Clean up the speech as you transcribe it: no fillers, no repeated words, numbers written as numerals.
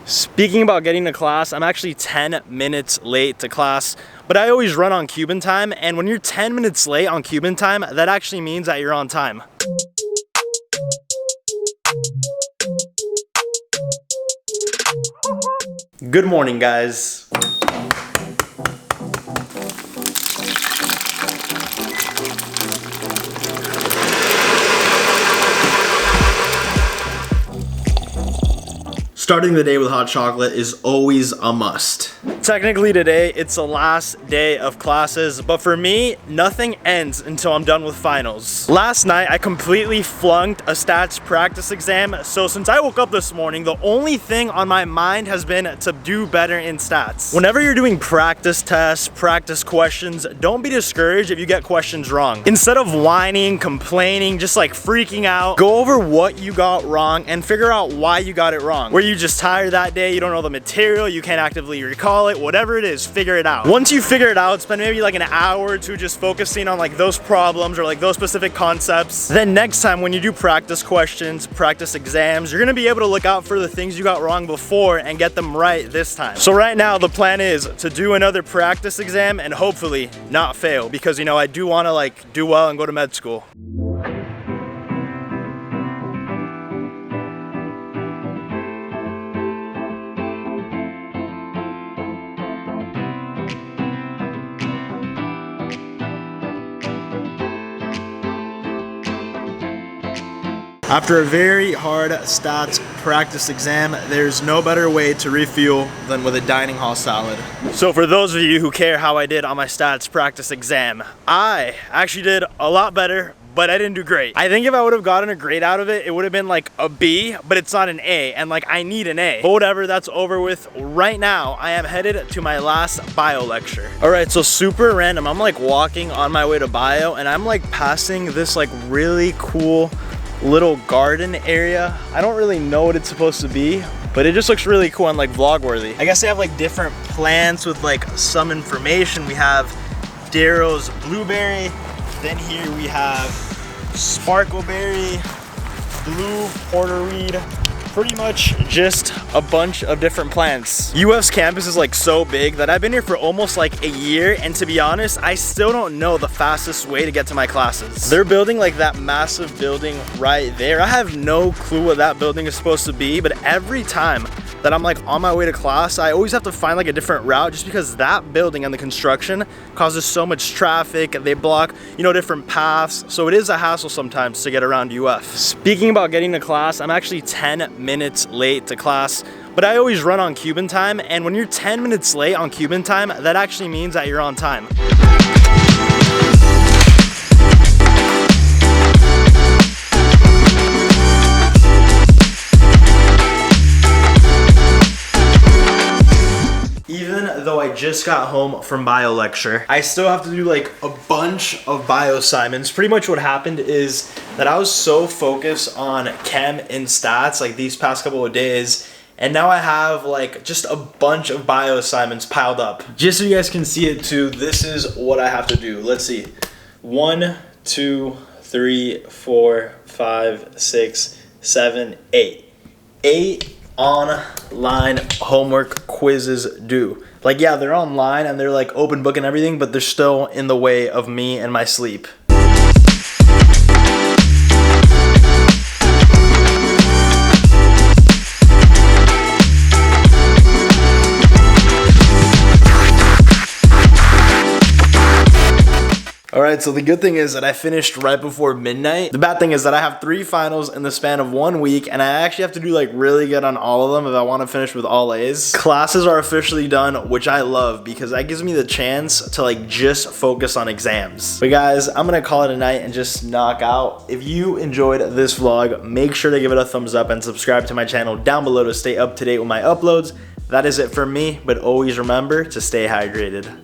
Speaking about getting to class, I'm actually 10 minutes late to class, but I always run on Cuban time, and when you're 10 minutes late on Cuban time, that actually means that you're on time. Good morning, guys. Starting the day with hot chocolate is always a must. Technically today, it's the last day of classes, but for me, nothing ends until I'm done with finals. Last night, I completely flunked a stats practice exam, so since I woke up this morning, the only thing on my mind has been to do better in stats. Whenever you're doing practice tests, practice questions, don't be discouraged if you get questions wrong. Instead of whining, complaining, just like freaking out, go over what you got wrong and figure out why you got it wrong. Were you just tired that day, you don't know the material, you can't actively recall it, whatever it is, figure it out. Once you figure it out, spend maybe like an hour or two just focusing on like those problems or like those specific concepts. Then next time when you do practice questions, practice exams, you're gonna be able to look out for the things you got wrong before and get them right this time. So right now the plan is to do another practice exam and hopefully not fail, because you know I do want to like do well and go to med school. After a very hard stats practice exam, there's no better way to refuel than with a dining hall salad. So for those of you who care how I did on my stats practice exam, I actually did a lot better, but I didn't do great. I think if I would have gotten a grade out of it, it would have been like a B, but it's not an A, and like I need an A. But whatever, that's over with. Right now, I am headed to my last bio lecture. All right, so super random. I'm like walking on my way to bio, and I'm like passing this like really cool little garden area. I don't really know what it's supposed to be, but it just looks really cool and like vlog worthy. I guess they have like different plants with like some information. We have Darrow's blueberry, then here we have sparkleberry, blue porterweed, pretty much just a bunch of different plants. UF's campus is like so big that I've been here for almost like a year, and to be honest, I still don't know the fastest way to get to my classes. They're building like that massive building right there. I have no clue what that building is supposed to be, but every time that I'm like on my way to class, I always have to find like a different route just because that building and the construction causes so much traffic. They block, you know, different paths. So it is a hassle sometimes to get around UF. Speaking about getting to class, I'm actually 10 minutes late to class, but I always run on Cuban time. And when you're 10 minutes late on Cuban time, that actually means that you're on time. Though I just got home from bio lecture, I still have to do like a bunch of bio assignments. Pretty much what happened is that I was so focused on chem and stats like these past couple of days, and now I have like just a bunch of bio assignments piled up. Just so you guys can see it too, this is what I have to do. Let's see. 1, 2, 3, 4, 5, 6, 7, 8. 8 online homework quizzes due. Like, yeah, they're online and they're like open book and everything, but they're still in the way of me and my sleep. Alright, so the good thing is that I finished right before midnight. The bad thing is that I have 3 finals in the span of 1 week, and I actually have to do like really good on all of them if I want to finish with all A's. Classes are officially done, which I love because that gives me the chance to like just focus on exams. But guys, I'm gonna call it a night and just knock out. If you enjoyed this vlog, make sure to give it a thumbs up and subscribe to my channel down below to stay up to date with my uploads. That is it for me, but always remember to stay hydrated.